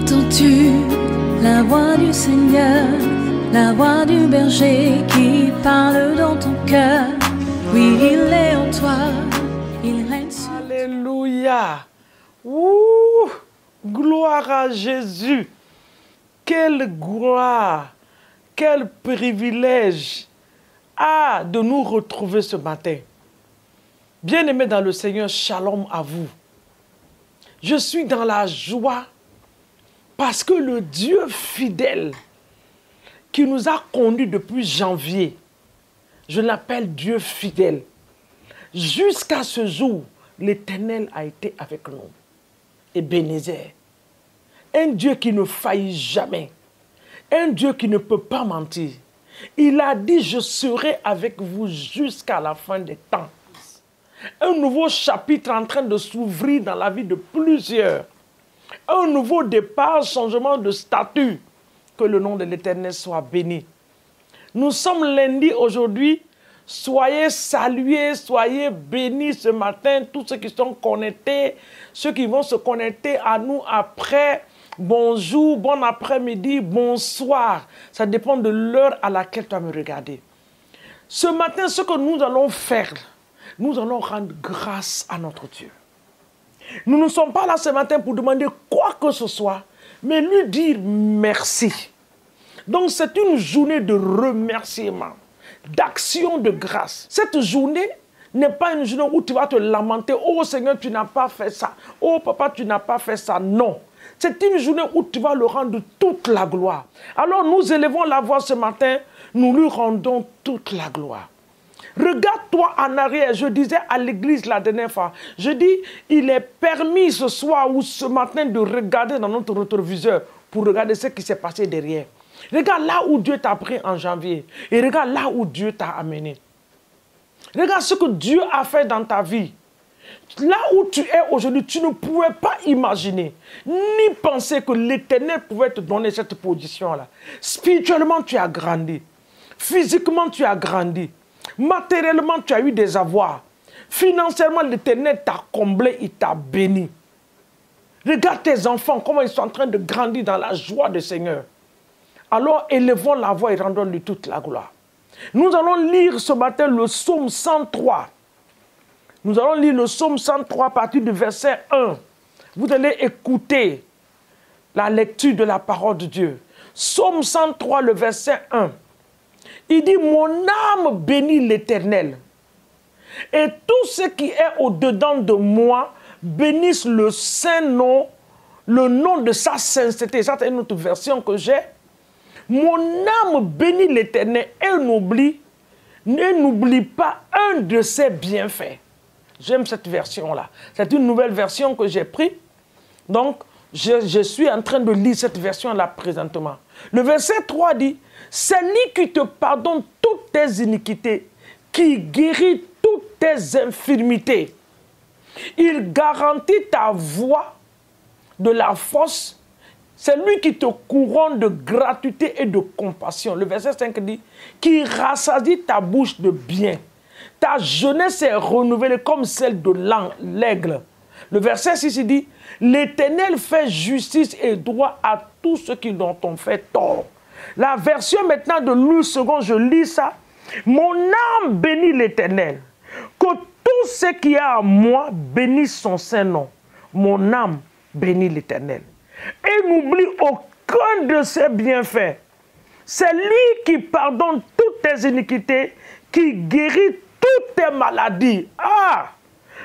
Entends-tu la voix du Seigneur, la voix du berger qui parle dans ton cœur? Oui, il est en toi, il règne sur toi. Alléluia. Ouh, gloire à Jésus. Quelle gloire, quel privilège de nous retrouver ce matin. Bien-aimés dans le Seigneur, shalom à vous. Je suis dans la joie parce que le Dieu fidèle qui nous a conduits depuis janvier, je l'appelle Dieu fidèle. Jusqu'à ce jour, l'Éternel a été avec nous. Ebenezer, un Dieu qui ne faillit jamais, un Dieu qui ne peut pas mentir. Il a dit, je serai avec vous jusqu'à la fin des temps. Un nouveau chapitre en train de s'ouvrir dans la vie de plusieurs. Un nouveau départ, changement de statut. Que le nom de l'Éternel soit béni. Nous sommes lundi aujourd'hui. Soyez salués, soyez bénis ce matin. Tous ceux qui sont connectés, ceux qui vont se connecter à nous après. Bonjour, bon après-midi, bonsoir. Ça dépend de l'heure à laquelle tu vas me regarder. Ce matin, ce que nous allons faire, nous allons rendre grâce à notre Dieu. Nous ne sommes pas là ce matin pour demander quoi que ce soit, mais lui dire merci. Donc c'est une journée de remerciement, d'action de grâce. Cette journée n'est pas une journée où tu vas te lamenter. Oh Seigneur, tu n'as pas fait ça. Oh papa, tu n'as pas fait ça. Non. C'est une journée où tu vas le rendre toute la gloire. Alors nous élevons la voix ce matin, nous lui rendons toute la gloire. Regarde-toi en arrière. Je disais à l'église la dernière fois, je dis, il est permis ce soir ou ce matin de regarder dans notre rétroviseur pour regarder ce qui s'est passé derrière. Regarde là où Dieu t'a pris en janvier et regarde là où Dieu t'a amené. Regarde ce que Dieu a fait dans ta vie. Là où tu es aujourd'hui, tu ne pouvais pas imaginer, ni penser que l'Éternel pouvait te donner cette position-là. Spirituellement, tu as grandi. Physiquement, tu as grandi. Matériellement, tu as eu des avoirs. Financièrement, l'Éternel t'a comblé, il t'a béni. Regarde tes enfants, comment ils sont en train de grandir dans la joie du Seigneur. Alors, élevons la voix et rendons-lui toute la gloire. Nous allons lire ce matin le psaume 103. Nous allons lire le psaume 103 à partir du verset 1. Vous allez écouter la lecture de la parole de Dieu. Psaume 103, le verset 1. Il dit, mon âme bénit l'Éternel. Et tout ce qui est au-dedans de moi bénisse le saint nom, le nom de sa sainteté. Ça, c'est une autre version que j'ai. Mon âme bénit l'Éternel et n'oublie pas un de ses bienfaits. J'aime cette version-là. C'est une nouvelle version que j'ai prise. Donc, je suis en train de lire cette version-là présentement. Le verset 3 dit, c'est lui qui te pardonne toutes tes iniquités, qui guérit toutes tes infirmités. Il garantit ta voie de la force. C'est lui qui te couronne de gratuité et de compassion. Le verset 5 dit, qui rassasie ta bouche de bien. Ta jeunesse est renouvelée comme celle de l'aigle. Le verset 6 dit, l'Éternel fait justice et droit à tous ceux qui l'ont fait tort. La version maintenant de Louis II, je lis ça. Mon âme bénit l'Éternel. Que tout ce qui est à moi bénisse son saint nom. Mon âme bénit l'Éternel. Et n'oublie aucun de ses bienfaits. C'est lui qui pardonne toutes tes iniquités, qui guérit toutes tes maladies.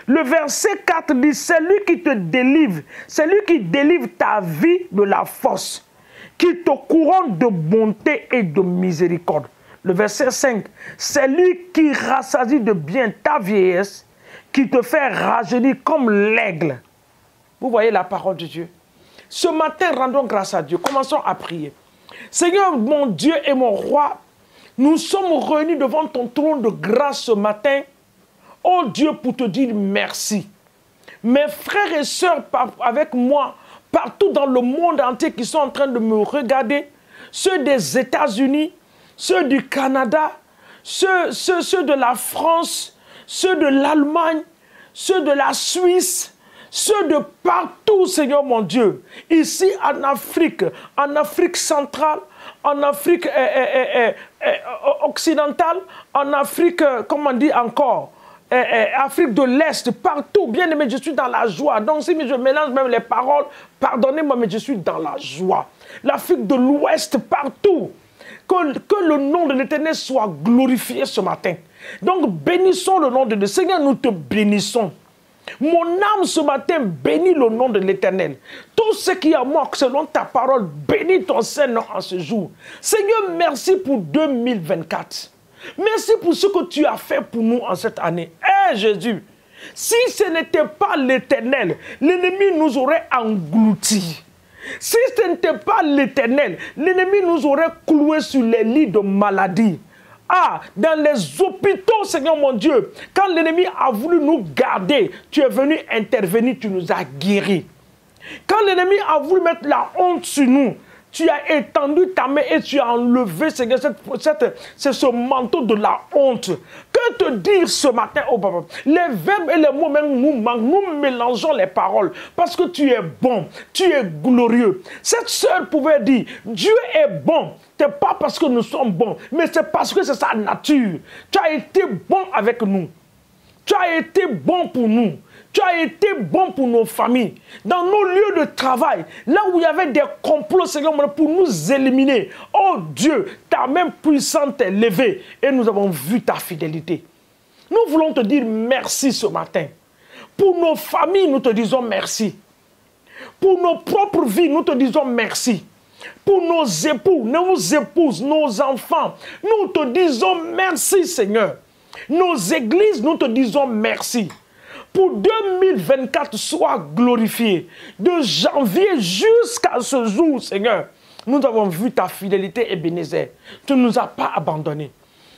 Le verset 4 dit, c'est lui qui te délivre, c'est lui qui délivre ta vie de la force, qui te couronne de bonté et de miséricorde. Le verset 5, c'est lui qui rassasie de bien ta vieillesse, qui te fait rajeunir comme l'aigle. Vous voyez la parole de Dieu. Ce matin, rendons grâce à Dieu. Commençons à prier. Seigneur, mon Dieu et mon roi, nous sommes réunis devant ton trône de grâce ce matin. Oh Dieu, pour te dire merci. Mes frères et sœurs avec moi, partout dans le monde entier qui sont en train de me regarder, ceux des États-Unis, ceux du Canada, ceux de la France, ceux de l'Allemagne, ceux de la Suisse, ceux de partout, Seigneur mon Dieu, ici en Afrique centrale, en Afrique occidentale, en Afrique, comment on dit encore, Afrique de l'Est, partout. Bien aimé, je suis dans la joie. Donc si je mélange même les paroles, pardonnez-moi, mais je suis dans la joie. L'Afrique de l'Ouest, partout. Que le nom de l'Éternel soit glorifié ce matin. Donc bénissons le nom de Dieu. Seigneur, nous te bénissons. Mon âme ce matin bénit le nom de l'Éternel. Tout ce qui est à moi, selon ta parole, bénis ton Saint-Nom en ce jour. Seigneur, merci pour 2024. Merci pour ce que tu as fait pour nous en cette année. Jésus, si ce n'était pas l'Éternel, l'ennemi nous aurait engloutis. Si ce n'était pas l'Éternel, l'ennemi nous aurait cloués sur les lits de maladie. Dans les hôpitaux, Seigneur mon Dieu, quand l'ennemi a voulu nous garder, tu es venu intervenir, tu nous as guéris. Quand l'ennemi a voulu mettre la honte sur nous, tu as étendu ta main et tu as enlevé, Seigneur, c'est ce manteau de la honte. Que te dire ce matin, oh papa? Les verbes et les mots même nous manquent. Nous mélangeons les paroles parce que tu es bon, tu es glorieux. Cette sœur pouvait dire, Dieu est bon. Ce n'est pas parce que nous sommes bons, mais c'est parce que c'est sa nature. Tu as été bon avec nous. Tu as été bon pour nous. Tu as été bon pour nos familles. Dans nos lieux de travail, là où il y avait des complots, Seigneur, pour nous éliminer. Oh Dieu, ta main puissante est levée et nous avons vu ta fidélité. Nous voulons te dire merci ce matin. Pour nos familles, nous te disons merci. Pour nos propres vies, nous te disons merci. Pour nos époux, nos épouses, nos enfants, nous te disons merci, Seigneur. Nos églises, nous te disons merci. Pour 2024, sois glorifié. De janvier jusqu'à ce jour, Seigneur, nous avons vu ta fidélité, Ebenezer. Tu ne nous as pas abandonnés.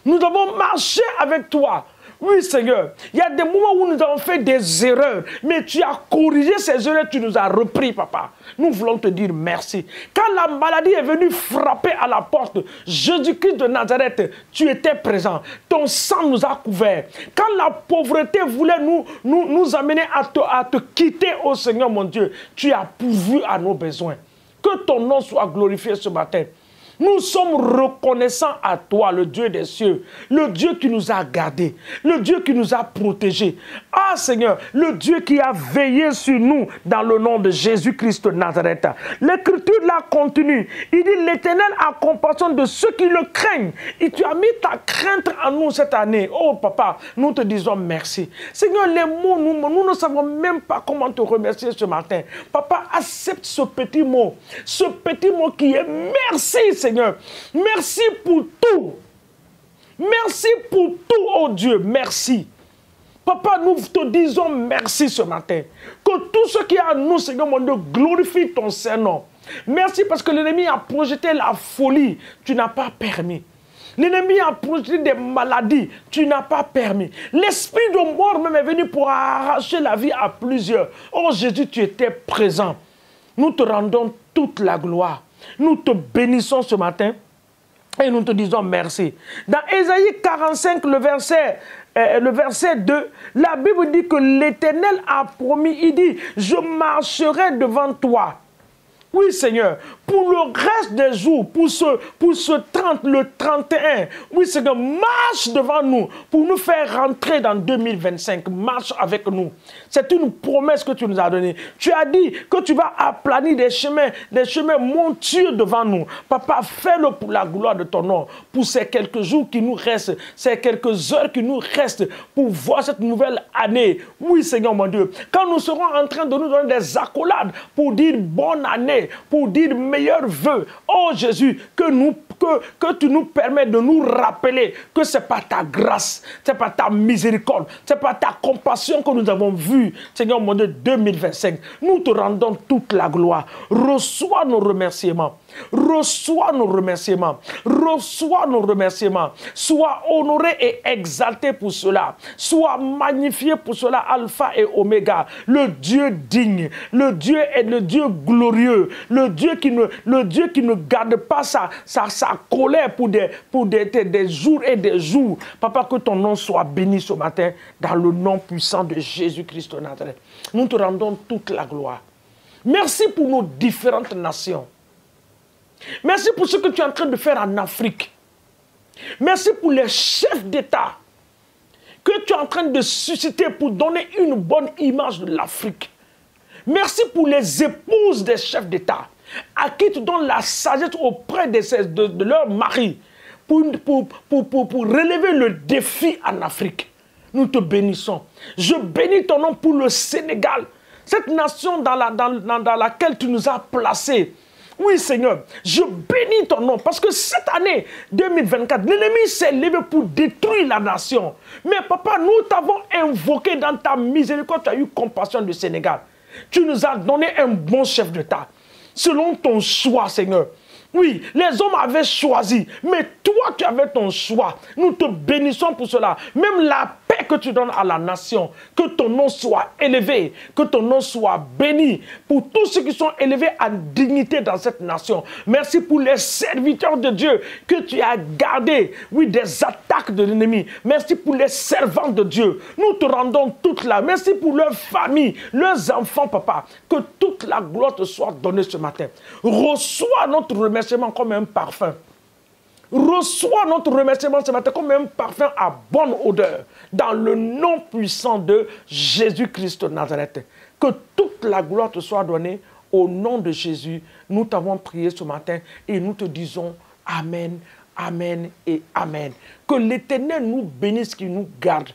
Nous avons marché avec toi. Oui, Seigneur, il y a des moments où nous avons fait des erreurs, mais tu as corrigé ces erreurs, tu nous as repris, papa. Nous voulons te dire merci. Quand la maladie est venue frapper à la porte, Jésus-Christ de Nazareth, tu étais présent. Ton sang nous a couverts. Quand la pauvreté voulait nous amener à te quitter, oh Seigneur mon Dieu, tu as pourvu à nos besoins. Que ton nom soit glorifié ce matin. Nous sommes reconnaissants à toi, le Dieu des cieux, le Dieu qui nous a gardés, le Dieu qui nous a protégés. Seigneur, le Dieu qui a veillé sur nous dans le nom de Jésus-Christ de Nazareth. L'écriture là continue. Il dit, l'Éternel a compassion de ceux qui le craignent. Et tu as mis ta crainte en nous cette année. Oh papa, nous te disons merci. Seigneur, les mots, nous ne savons même pas comment te remercier ce matin. Papa, accepte ce petit mot qui est merci, Seigneur. Merci pour tout. Merci pour tout, oh Dieu. Merci. Papa, nous te disons merci ce matin. Que tout ce qui est à nous, Seigneur mon Dieu, glorifie ton Saint-Nom. Merci parce que l'ennemi a projeté la folie. Tu n'as pas permis. L'ennemi a projeté des maladies. Tu n'as pas permis. L'esprit de mort même est venu pour arracher la vie à plusieurs. Oh Jésus, tu étais présent. Nous te rendons toute la gloire. Nous te bénissons ce matin et nous te disons merci. Dans Ésaïe 45, le verset 2, la Bible dit que l'Éternel a promis, il dit, je marcherai devant toi. Oui, Seigneur, pour le reste des jours, pour ce 30, le 31, oui, Seigneur, marche devant nous pour nous faire rentrer dans 2025. Marche avec nous. C'est une promesse que tu nous as donnée. Tu as dit que tu vas aplanir des chemins montueux devant nous. Papa, fais-le pour la gloire de ton nom, pour ces quelques jours qui nous restent, ces quelques heures qui nous restent pour voir cette nouvelle année. Oui, Seigneur mon Dieu, quand nous serons en train de nous donner des accolades pour dire bonne année, pour dire meilleurs vœux. Oh Jésus, que tu nous permets de nous rappeler que ce n'est pas ta grâce, ce n'est pas ta miséricorde, ce n'est pas ta compassion que nous avons vue, Seigneur mon Dieu, 2025. Nous te rendons toute la gloire. Reçois nos remerciements. Reçois nos remerciements. Reçois nos remerciements. Sois honoré et exalté pour cela. Sois magnifié pour cela, Alpha et Oméga. Le Dieu digne. Le Dieu est le Dieu glorieux. Le Dieu qui ne garde pas sa sa colère pour des jours et des jours. Papa, que ton nom soit béni ce matin dans le nom puissant de Jésus-Christ de Nazareth. Nous te rendons toute la gloire. Merci pour nos différentes nations. Merci pour ce que tu es en train de faire en Afrique. Merci pour les chefs d'État que tu es en train de susciter pour donner une bonne image de l'Afrique. Merci pour les épouses des chefs d'État à qui tu donnes la sagesse auprès de leurs maris pour relever le défi en Afrique. Nous te bénissons. Je bénis ton nom pour le Sénégal, cette nation dans laquelle tu nous as placés. Oui, Seigneur, je bénis ton nom parce que cette année 2024, l'ennemi s'est levé pour détruire la nation. Mais papa, nous t'avons invoqué dans ta miséricorde, tu as eu compassion du Sénégal. Tu nous as donné un bon chef d'État, selon ton choix, Seigneur. Oui, les hommes avaient choisi, mais toi, tu avais ton choix. Nous te bénissons pour cela. Même la paix que tu donnes à la nation, que ton nom soit élevé, que ton nom soit béni pour tous ceux qui sont élevés en dignité dans cette nation. Merci pour les serviteurs de Dieu que tu as gardés, oui, des attaques de l'ennemi. Merci pour les servants de Dieu. Nous te rendons toute la. Merci pour leurs familles, leurs enfants, papa. Que toute la gloire te soit donnée ce matin. Reçois notre remerciement comme un parfum. Reçois notre remerciement ce matin comme un parfum à bonne odeur dans le nom puissant de Jésus-Christ de Nazareth. Que toute la gloire te soit donnée au nom de Jésus. Nous t'avons prié ce matin et nous te disons Amen, Amen et Amen. Que l'Éternel nous bénisse, qu'il nous garde.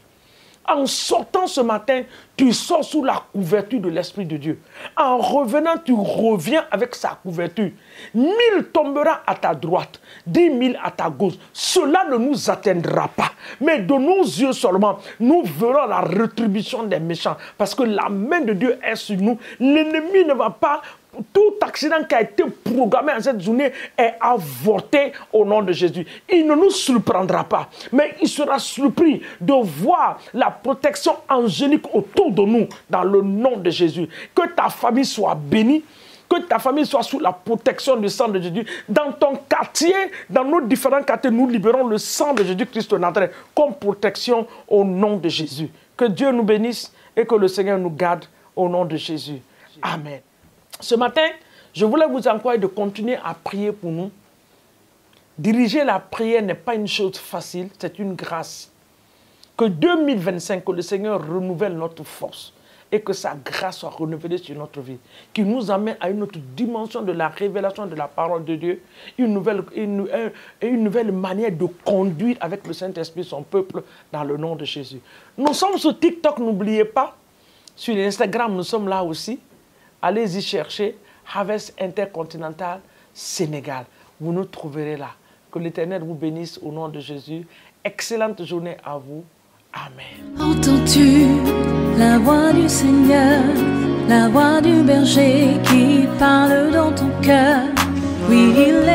En sortant ce matin, tu sors sous la couverture de l'Esprit de Dieu. En revenant, tu reviens avec sa couverture. 1000 tombera à ta droite, 10 000 à ta gauche. Cela ne nous atteindra pas. Mais de nos yeux seulement, nous verrons la rétribution des méchants. Parce que la main de Dieu est sur nous. L'ennemi ne va pas... Tout accident qui a été programmé en cette journée est avorté au nom de Jésus. Il ne nous surprendra pas, mais il sera surpris de voir la protection angélique autour de nous dans le nom de Jésus. Que ta famille soit bénie, que ta famille soit sous la protection du sang de Jésus. Dans ton quartier, dans nos différents quartiers, nous libérons le sang de Jésus-Christ de Nazareth comme protection au nom de Jésus. Que Dieu nous bénisse et que le Seigneur nous garde au nom de Jésus. Amen. Ce matin, je voulais vous encourager de continuer à prier pour nous. Diriger la prière n'est pas une chose facile, c'est une grâce. Que 2025, que le Seigneur renouvelle notre force et que sa grâce soit renouvelée sur notre vie. Qu'il nous amène à une autre dimension de la révélation de la parole de Dieu, une nouvelle manière de conduire avec le Saint-Esprit son peuple dans le nom de Jésus. Nous sommes sur TikTok, n'oubliez pas. Sur Instagram, nous sommes là aussi. Allez-y chercher Harvest Intercontinental Sénégal. Vous nous trouverez là. Que l'Éternel vous bénisse au nom de Jésus. Excellente journée à vous. Amen. Entends-tu la voix du Seigneur, la voix du berger qui parle dans ton cœur? Oui, il est